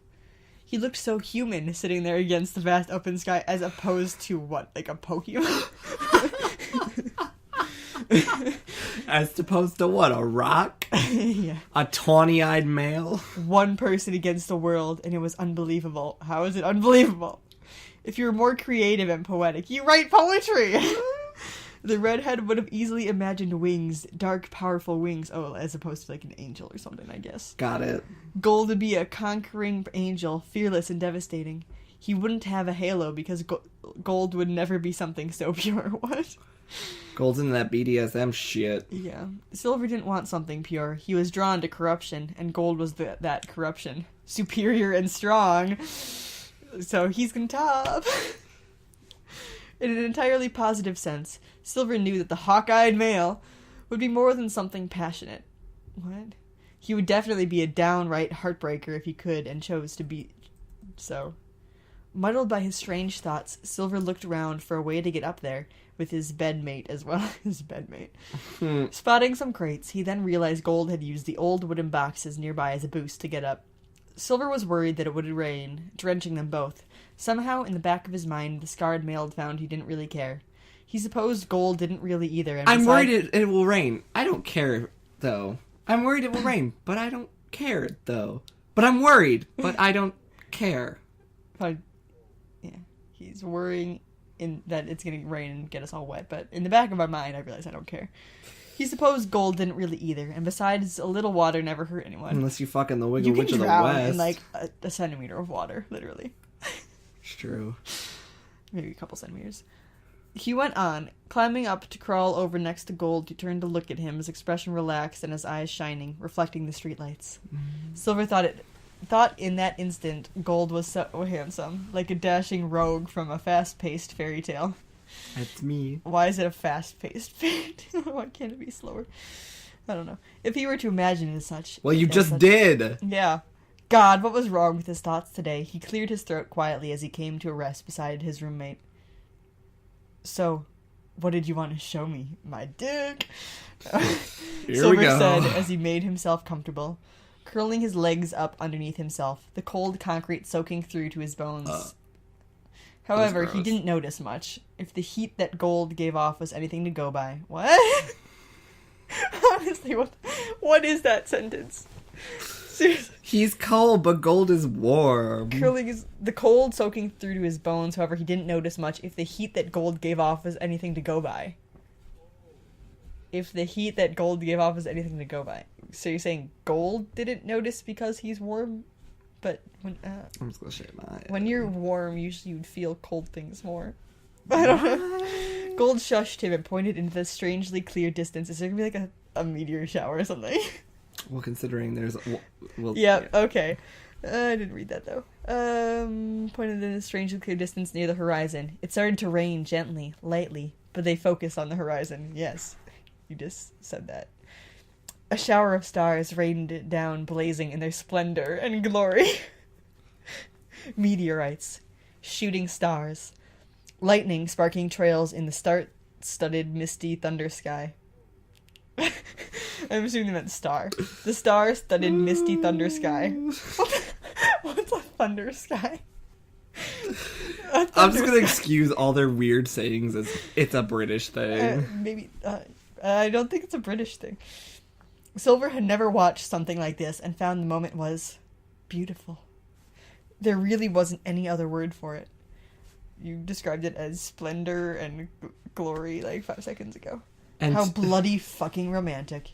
S2: He looked so human sitting there against the vast open sky, as opposed to what, like a Pokemon?
S1: As opposed to what, a rock?
S2: Yeah.
S1: A tawny-eyed male?
S2: One person against the world, and it was unbelievable. How is it unbelievable? If you were more creative and poetic, you write poetry! The redhead would have easily imagined wings, dark, powerful wings. Oh, as opposed to like an angel or something, I guess.
S1: Got it.
S2: Gold would be a conquering angel, fearless and devastating. He wouldn't have a halo because Gold would never be something so pure. What?
S1: Gold's into that BDSM shit.
S2: Yeah. Silver didn't want something pure. He was drawn to corruption, and Gold was that corruption. Superior and strong. So he's gonna top. In an entirely positive sense, Silver knew that the hawk-eyed male would be more than something passionate. What? He would definitely be a downright heartbreaker if he could and chose to be so. Muddled by his strange thoughts, Silver looked around for a way to get up there, with his bedmate as well. His bedmate. Spotting some crates, he then realized Gold had used the old wooden boxes nearby as a boost to get up. Silver was worried that it would rain, drenching them both. Somehow, in the back of his mind, the scarred male found he didn't really care. He supposed Gold didn't really either. And
S1: I'm worried it will rain. I don't care, though. I'm worried it will rain, but I don't care, though. But I'm worried, but I don't care.
S2: Yeah, he's worrying in that it's going to rain and get us all wet, but in the back of my mind, I realize I don't care. He supposed Gold didn't really either, and besides, a little water never hurt anyone.
S1: Unless you fucking the Wiggle Witch of the
S2: drown
S1: West.
S2: in like a centimeter of water, literally.
S1: It's true.
S2: Maybe a couple centimeters. He went on, climbing up to crawl over next to Gold, who turned to look at him, his expression relaxed and his eyes shining, reflecting the streetlights. Silver thought in that instant Gold was so handsome, like a dashing rogue from a fast-paced fairy tale.
S1: That's me.
S2: Why is it a fast-paced fairy tale? Why can't it be slower? I don't know. If he were to imagine it as such...
S1: Well, you just did!
S2: Yeah. God, what was wrong with his thoughts today? He cleared his throat quietly as he came to a rest beside his roommate. So, what did you want to show me? My dick? Silver said as he made himself comfortable, curling his legs up underneath himself, the cold concrete soaking through to his bones. However, he didn't notice much. If the heat that Gold gave off was anything to go by. What? Honestly, what is that sentence? Seriously.
S1: He's cold, but Gold is warm.
S2: The cold soaking through to his bones, however, he didn't notice much if the heat that Gold gave off was anything to go by. If the heat that Gold gave off was anything to go by. So you're saying Gold didn't notice because he's warm? But
S1: I'm just gonna shake my head.
S2: When you're warm, usually you'd feel cold things more. I don't know. Gold shushed him and pointed into the strangely clear distance. Is there gonna be like a meteor shower or something?
S1: Well, considering there's...
S2: Yeah, okay. I didn't read that, though. Pointed in a strangely clear distance near the horizon. It started to rain gently, lightly, but they focused on the horizon. Yes, you just said that. A shower of stars rained down, blazing in their splendor and glory. Meteorites, shooting stars, lightning sparking trails in the star-studded misty thunder sky. I'm assuming they meant star. The star-studded misty thunder sky. What's a thunder sky?
S1: I'm just gonna excuse all their weird sayings as it's a British thing.
S2: I don't think it's a British thing. Silver had never watched something like this and found the moment was beautiful. There really wasn't any other word for it. You described it as splendor and glory like 5 seconds ago. And how bloody fucking romantic.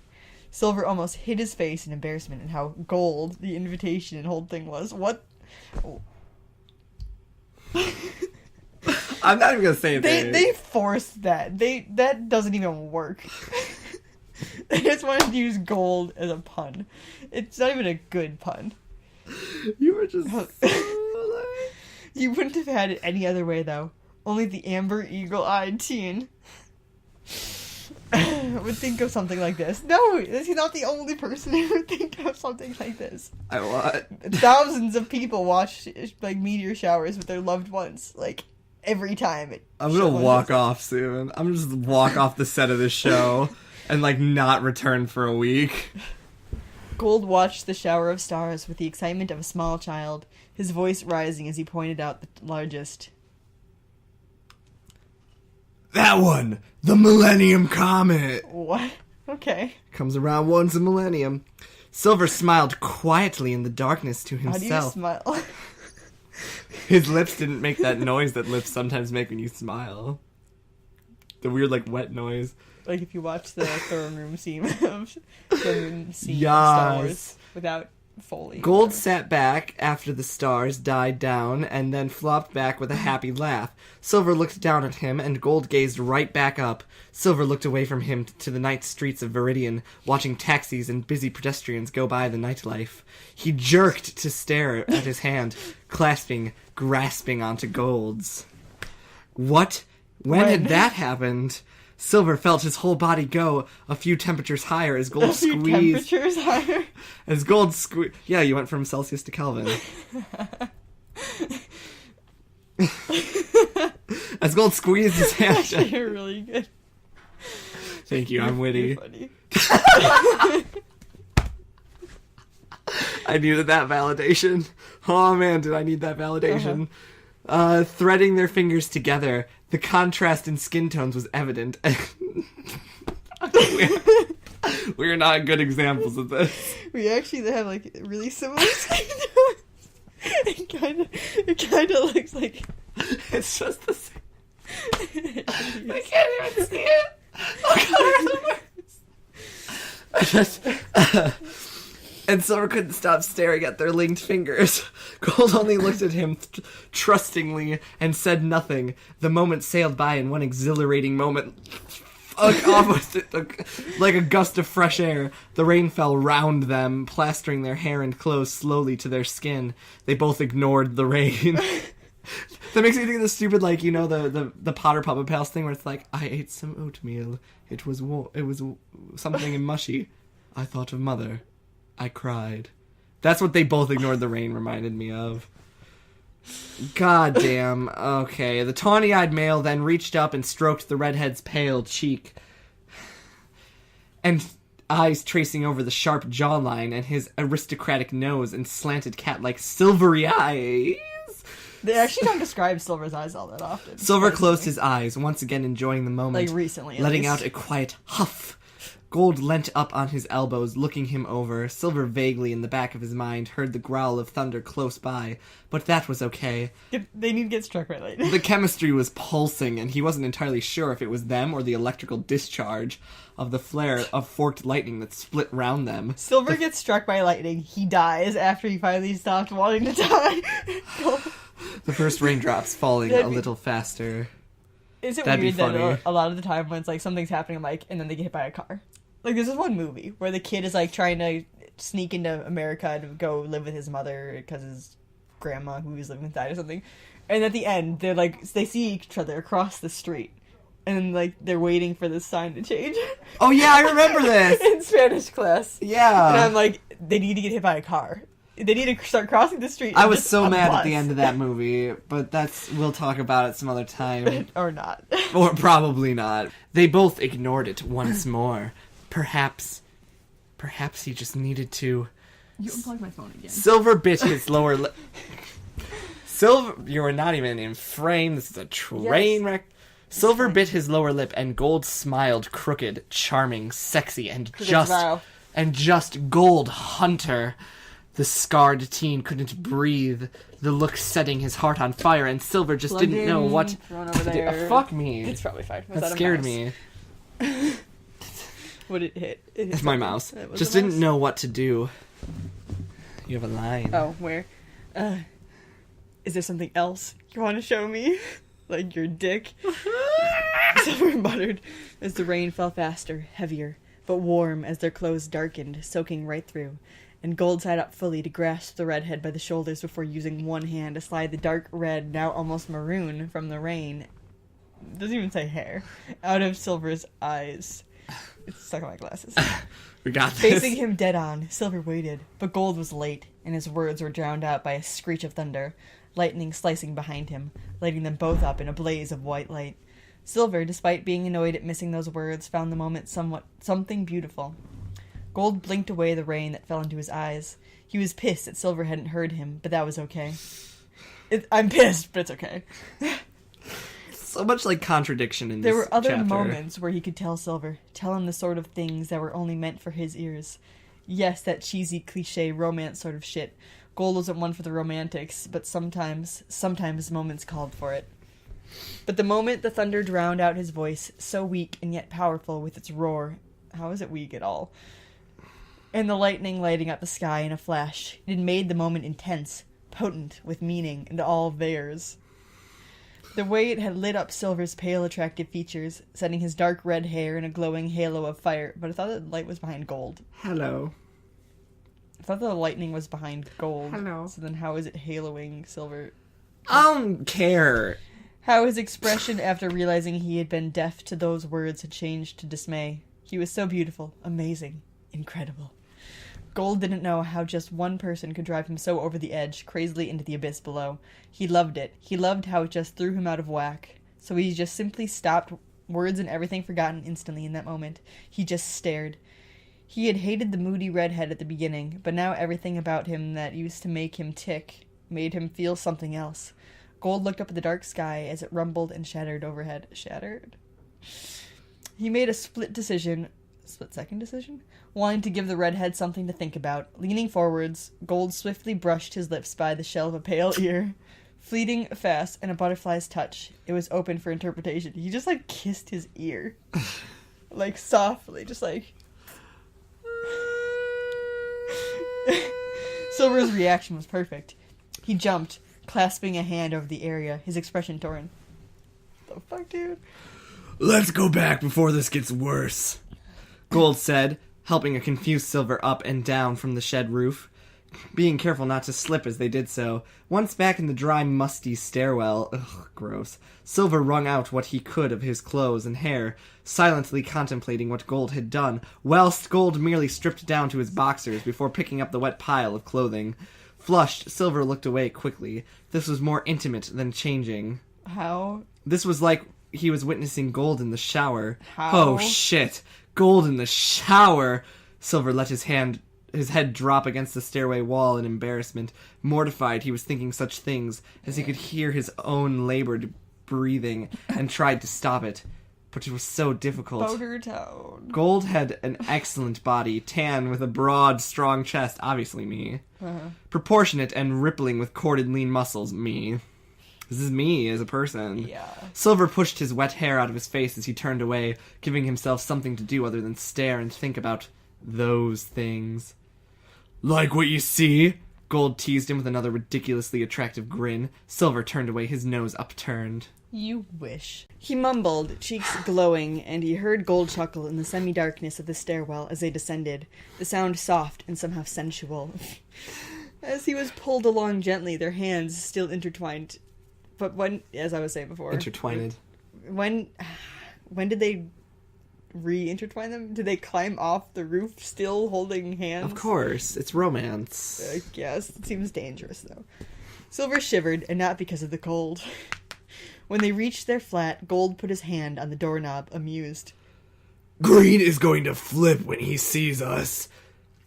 S2: Silver almost hid his face in embarrassment and how gold the invitation and whole thing was. What? Oh.
S1: I'm not even gonna say anything.
S2: They forced that. That doesn't even work. They just wanted to use gold as a pun. It's not even a good pun.
S1: You were just
S2: You wouldn't have had it any other way, though. Only the amber eagle-eyed teen would think of something like this. No, he's not the only person who would think of something like this. Thousands of people watch like meteor showers with their loved ones, like every time.
S1: I'm gonna walk off soon. I'm gonna just walk off the set of this show and like not return for a week.
S2: Gold watched the shower of stars with the excitement of a small child, his voice rising as he pointed out the largest.
S1: That one! The Millennium Comet!
S2: What? Okay.
S1: Comes around once a millennium. Silver smiled quietly in the darkness to himself.
S2: How do you smile?
S1: His lips didn't make that noise that lips sometimes make when you smile. The weird, like, wet noise.
S2: Like if you watch the throne room scene of Star Wars without Foley.
S1: Gold sat back after the stars died down and then flopped back with a happy laugh. Silver looked down at him and Gold gazed right back up. Silver looked away from him to the night streets of Viridian, watching taxis and busy pedestrians go by the nightlife. He jerked to stare at his hand, grasping onto Gold's. What? When had that happened? Silver felt his whole body go a few temperatures higher as Gold
S2: A few
S1: squeezed.
S2: temperatures higher?
S1: As Gold squeezed. Yeah, you went from Celsius to Kelvin. As Gold squeezed his hand.
S2: Actually, you're really good.
S1: Thank you, I'm witty.
S2: You're funny.
S1: I needed that validation. Oh man, did I need that validation. Threading their fingers together, the contrast in skin tones was evident. We're not good examples of this.
S2: We actually have like really similar skin tones. It kind of looks like
S1: It's just the same. I can't even see it. Oh god, I just... And Silver couldn't stop staring at their linked fingers. Gold only looked at him trustingly and said nothing. The moment sailed by in one exhilarating moment. Almost like a gust of fresh air. The rain fell round them, plastering their hair and clothes slowly to their skin. They both ignored the rain. That makes me think of the stupid, like, you know, the Potter Puppet Pals thing where it's like, I ate some oatmeal. It was something mushy. I thought of Mother. I cried. That's what they both ignored the rain reminded me of. God damn. Okay. The tawny-eyed male then reached up and stroked the redhead's pale cheek. And eyes tracing over the sharp jawline and his aristocratic nose and slanted cat-like silvery eyes.
S2: they actually don't describe Silver's eyes all that often.
S1: Silver closed his eyes, once again enjoying the moment.
S2: Like recently, at
S1: letting
S2: least.
S1: out a quiet huff. Gold leant up on his elbows, looking him over. Silver vaguely in the back of his mind heard the growl of thunder close by, but that was okay.
S2: They need to get struck by lightning.
S1: The chemistry was pulsing, and he wasn't entirely sure if it was them or the electrical discharge of the flare of forked lightning that split round them.
S2: Silver gets struck by lightning. He dies after he finally stopped wanting to die.
S1: The first raindrops falling a little faster.
S2: Is it
S1: That'd be
S2: weird that
S1: funny.
S2: a lot of the time when it's like something's happening, like, and then they get hit by a car? Like, there's this one movie where the kid is like trying to sneak into America to go live with his mother because his grandma who he's living with died or something. And at the end, they're like, they see each other across the street. And like, they're waiting for this sign to change.
S1: Oh yeah, I remember this!
S2: In Spanish class.
S1: Yeah.
S2: And I'm like, they need to get hit by a car. They need to start crossing the street.
S1: I
S2: and
S1: was
S2: just
S1: so
S2: a
S1: mad at
S2: bus.
S1: the end of that movie, but we'll talk about it some other time.
S2: Or not.
S1: Or probably not. They both ignored it once more. Perhaps he just needed to...
S2: You unplugged my phone again.
S1: Silver bit his lower lip. Silver... You are not even in frame. This is a train wreck. Silver bit his lower lip, and Gold smiled crooked, charming, sexy, and just Gold Hunter. The scarred teen couldn't breathe, the look setting his heart on fire, and Silver just didn't know what to do. Fuck me.
S2: It's probably fine.
S1: That scared me.
S2: What did it hit?
S1: It's my mouse.
S2: It was
S1: Just
S2: a mouse?
S1: didn't know what to do. You have a line.
S2: Oh, where? Is there something else you want to show me? Like your dick? Silver muttered as the rain fell faster, heavier, but warm as their clothes darkened, soaking right through. And Gold sat up fully to grasp the redhead by the shoulders before using one hand to slide the dark red, now almost maroon, from the rain. It doesn't even say hair. Out of Silver's eyes. It's stuck in my glasses.
S1: We got this.
S2: Facing him dead on, Silver waited, but Gold was late, and his words were drowned out by a screech of thunder, lightning slicing behind him, lighting them both up in a blaze of white light. Silver, despite being annoyed at missing those words, found the moment something beautiful. Gold blinked away the rain that fell into his eyes. He was pissed that Silver hadn't heard him, but that was okay. I'm pissed, but it's okay.
S1: So much, like, contradiction in this
S2: There were other
S1: chapter.
S2: moments where he could tell Silver, tell him the sort of things that were only meant for his ears. Yes, that cheesy, cliche romance sort of shit. Gold wasn't one for the romantics, but sometimes moments called for it. But the moment the thunder drowned out his voice, so weak and yet powerful with its roar, how is it weak at all? And the lightning lighting up the sky in a flash, it made the moment intense, potent, with meaning, and all theirs. The way it had lit up Silver's pale, attractive features, setting his dark red hair in a glowing halo of fire, but I thought the light was behind Gold.
S1: Hello.
S2: I thought the lightning was behind Gold.
S1: Hello.
S2: So then how is it haloing Silver?
S1: I don't care.
S2: How his expression after realizing he had been deaf to those words had changed to dismay. He was so beautiful, amazing, incredible. Gold didn't know how just one person could drive him so over the edge, crazily into the abyss below. He loved it. He loved how it just threw him out of whack. So he just simply stopped, words and everything forgotten instantly in that moment. He just stared. He had hated the moody redhead at the beginning, but now everything about him that used to make him tick made him feel something else. Gold looked up at the dark sky as it rumbled and shattered overhead. Shattered? He made a split-second decision? Wanting to give the redhead something to think about. Leaning forwards, Gold swiftly brushed his lips by the shell of a pale ear. Fleeting, fast, and a butterfly's touch. It was open for interpretation. He just, kissed his ear. Softly, just Silver's reaction was perfect. He jumped, clasping a hand over the area, his expression torn. What the fuck, dude?
S1: Let's go back before this gets worse, Gold said, helping a confused Silver up and down from the shed roof, being careful not to slip as they did so. Once back in the dry, musty stairwell, gross, Silver wrung out what he could of his clothes and hair, silently contemplating what Gold had done, whilst Gold merely stripped down to his boxers before picking up the wet pile of clothing. Flushed, Silver looked away quickly. This was more intimate than changing.
S2: How?
S1: This was like he was witnessing Gold in the shower.
S2: How?
S1: Oh, shit. Gold in the shower! Silver let his head drop against the stairway wall in embarrassment. Mortified, he was thinking such things, as he could hear his own labored breathing, and tried to stop it. But it was so difficult.
S2: Boner Town.
S1: Gold had an excellent body, tan with a broad, strong chest, obviously me. Proportionate and rippling with corded lean muscles, me. This is me as a person.
S2: Yeah.
S1: Silver pushed his wet hair out of his face as he turned away, giving himself something to do other than stare and think about those things. Like what you see? Gold teased him with another ridiculously attractive grin. Silver turned away, his nose upturned.
S2: You wish. He mumbled, cheeks glowing, and he heard Gold chuckle in the semi-darkness of the stairwell as they descended, the sound soft and somehow sensual. As he was pulled along gently, their hands still intertwined. But when, as I was saying before...
S1: Intertwined.
S2: When did they re-intertwine them? Did they climb off the roof still holding hands?
S1: Of course. It's romance.
S2: I guess. It seems dangerous, though. Silver shivered, and not because of the cold. When they reached their flat, Gold put his hand on the doorknob, amused.
S1: Green is going to flip when he sees us.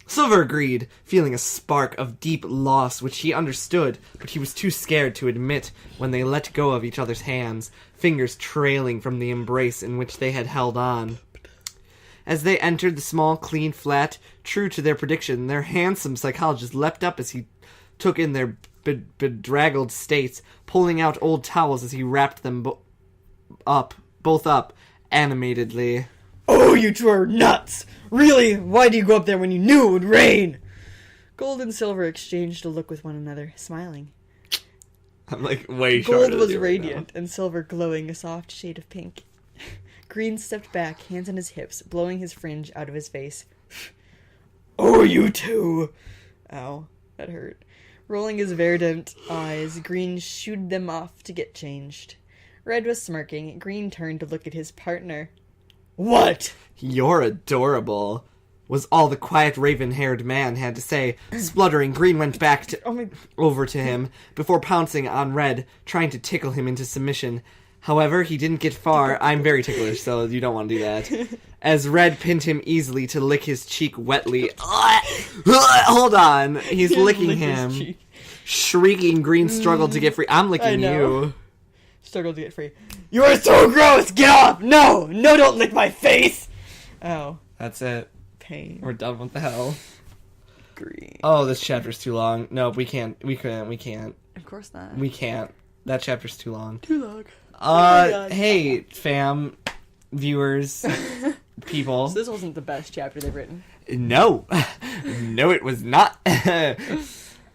S1: Silver agreed, feeling a spark of deep loss which he understood, but he was too scared to admit when they let go of each other's hands, fingers trailing from the embrace in which they had held on. As they entered the small, clean flat, true to their prediction, their handsome psychologist leapt up as he took in their bedraggled states, pulling out old towels as he wrapped them both up, animatedly.
S2: Oh, you two are nuts! Really? Why do you go up there when you knew it would rain? Gold and Silver exchanged a look with one another, smiling.
S1: I'm way shorter.
S2: Gold was radiant, and Silver glowing a soft shade of pink. Green stepped back, hands on his hips, blowing his fringe out of his face. Oh, you two! Ow, that hurt. Rolling his verdant eyes, Green shooed them off to get changed. Red was smirking. Green turned to look at his partner. What?
S1: You're adorable, was all the quiet raven-haired man had to say. Spluttering, Green went back over to him, before pouncing on Red, trying to tickle him into submission. However, he didn't get far. I'm very ticklish, so you don't want to do that. As Red pinned him easily to lick his cheek wetly. Hold on. He's licking him. Shrieking, Green struggled to get free. I'm licking you.
S2: Struggled to get free. You are so gross! Get off! No! No, don't lick my face! Oh.
S1: That's it.
S2: Pain.
S1: We're done with the hell.
S2: Green.
S1: Oh, this chapter's too long. No, we can't. We can't.
S2: Of course not.
S1: We can't. That chapter's too long.
S2: Too long.
S1: Hey, fam, viewers, people.
S2: So this wasn't the best chapter they've written.
S1: No. No, it was not.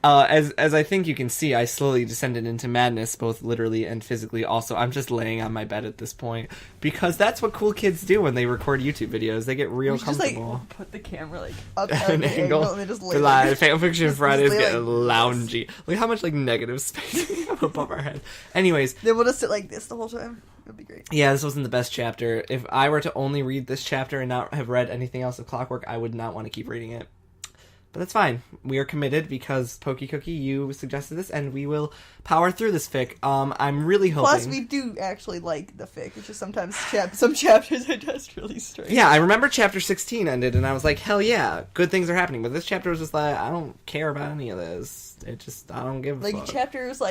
S1: As I think you can see, I slowly descended into madness, both literally and physically. Also, I'm just laying on my bed at this point because that's what cool kids do when they record YouTube videos. They get real comfortable.
S2: Just, put the camera up
S1: at an angle.
S2: And they just lay
S1: live. Fanfiction Fridays get
S2: like
S1: loungy. Look how much negative space we have above our head. Anyways,
S2: then we'll just sit like this the whole time. It'd be great.
S1: Yeah, this wasn't the best chapter. If I were to only read this chapter and not have read anything else of Clockwork, I would not want to keep reading it. But that's fine. We are committed because Pokey Cookie, you suggested this, and we will power through this fic. I'm really hoping.
S2: Plus, we do actually like the fic. It's just sometimes some chapters are just really strange.
S1: Yeah, I remember chapter 16 ended, and I was like, hell yeah, good things are happening. But this chapter was just like, I don't care about any of this. I don't give a fuck.
S2: Chapters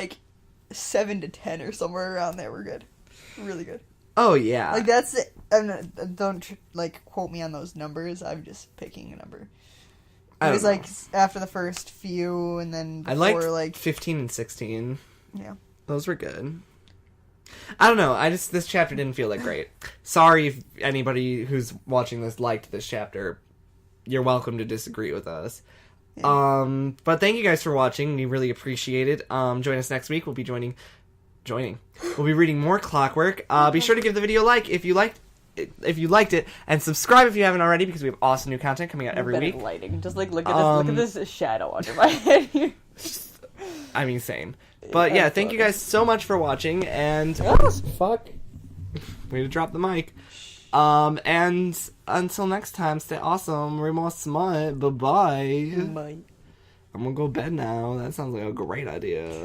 S2: 7 to 10 or somewhere around there were good. Really good.
S1: Oh, yeah.
S2: That's it. Don't quote me on those numbers. I'm just picking a number. It was after the first few, and then before,
S1: I liked 15 and 16.
S2: Yeah.
S1: Those were good. I don't know. This chapter didn't feel great. Sorry if anybody who's watching this liked this chapter. You're welcome to disagree with us. Yeah. But thank you guys for watching. We really appreciate it. Join us next week. We'll be joining. We'll be reading more Clockwork. Be sure to give the video a like if you liked it, and subscribe if you haven't already, because we have awesome new content coming out every week.
S2: Lighting. Just look at this shadow under my head.
S1: I mean, same. But yeah, thank you guys so much for watching, and
S2: fuck.
S1: Way to drop the mic. And until next time, stay awesome. We're more smart. Bye-bye.
S2: Bye.
S1: I'm gonna go to bed now. That sounds like a great idea.